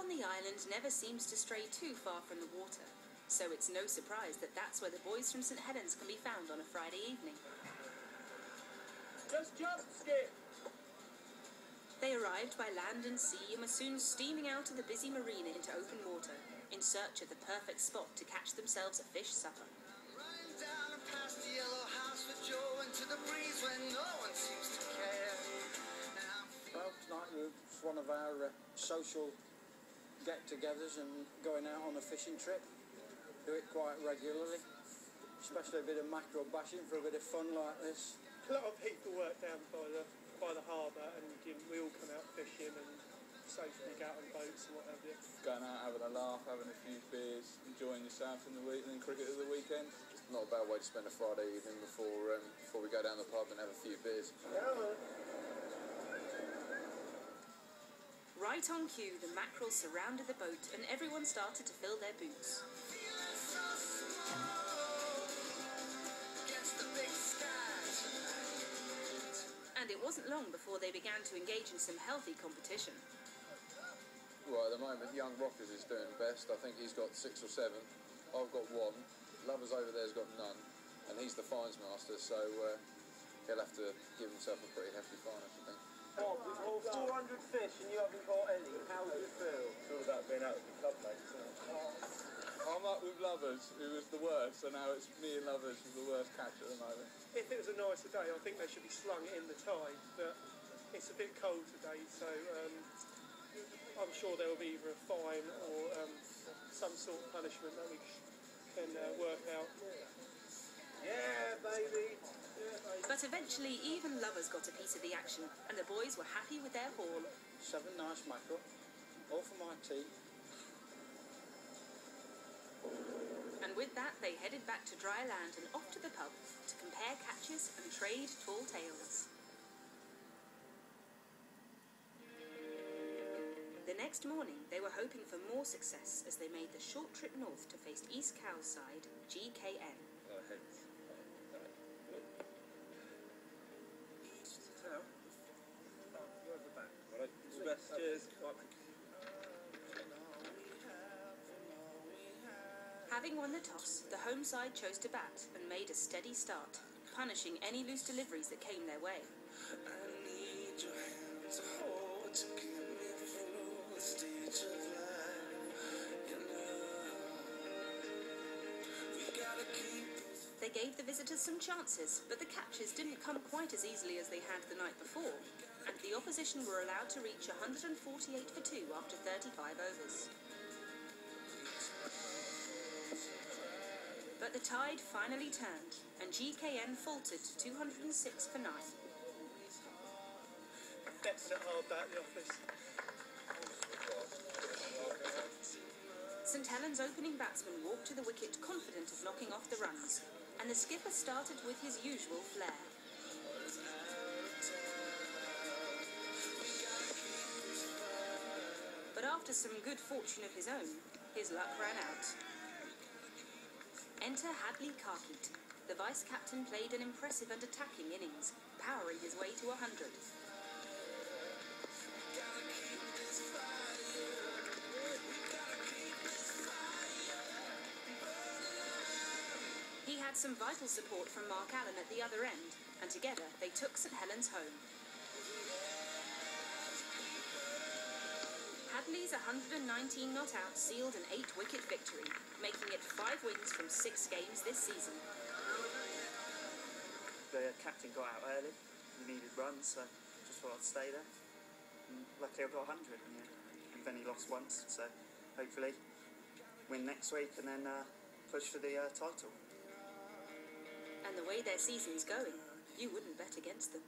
on the island never seems to stray too far from the water, so it's no surprise that that's where the boys from St Helens can be found on a Friday evening. Just jump, Skip! They arrived by land and sea and were soon steaming out of the busy marina into open water, in search of the perfect spot to catch themselves a fish supper. Riding down past the yellow house with Joe into the breeze when no one seems to care. Well, tonight was one of our social get-togethers and going out on a fishing trip. Do it quite regularly, especially a bit of mackerel bashing for a bit of fun like this. A lot of people work down by the harbour, and we all come out fishing and socially go out on boats and what have you. Going out, having a laugh, having a few beers, enjoying yourself in the week, and then cricket at the weekend. It's not a bad way to spend a Friday evening before we go down the pub and have a few beers. Right on cue, the mackerel surrounded the boat and everyone started to fill their boots. And it wasn't long before they began to engage in some healthy competition. Well, at the moment, Young Rockers is doing best. I think he's got 6 or 7. I've got 1. Lovers over there's got none. And he's the fines master, so he'll have to give himself a pretty hefty fine, I think. Oh, we've caught 400 fish and you haven't caught any. How does it feel? It's all about being out with the club mates, isn't it? I'm up with Lovers, who was the worst, so now it's me and Lovers who's the worst catch at the moment. If it was a nicer day, I think they should be slung in the tide, but it's a bit cold today, so I'm sure there will be either a fine or some sort of punishment that we can work out. Yeah, baby! But eventually, even Lovers got a piece of the action, and the boys were happy with their haul. 7 nice mackerel, all for my tea. And with that, they headed back to dry land and off to the pub to compare catches and trade tall tales. The next morning, they were hoping for more success as they made the short trip north to face East Cowes side, GKN. Cheers. Having won the toss, the home side chose to bat and made a steady start, punishing any loose deliveries that came their way. They gave the visitors some chances, but the catches didn't come quite as easily as they had the night before, and the opposition were allowed to reach 148 for 2 after 35 overs. But the tide finally turned, and GKN faltered to 206 for 9. Definite hard day at the office. St Helens' opening batsman walked to the wicket confident of knocking off the runs, and the skipper started with his usual flair. But after some good fortune of his own, his luck ran out. Enter Hadley Carkeet. The vice-captain played an impressive and attacking innings, powering his way to 100. He had some vital support from Mark Allen at the other end, and together they took St Helens home. Hadley's 119 not out sealed an 8-wicket victory, making it 5 wins from 6 games this season. The captain got out early, he needed runs, so just thought I'd stay there. And luckily I got 100, and we've only lost once, so hopefully win next week and then push for the title. And the way their season's going, you wouldn't bet against them.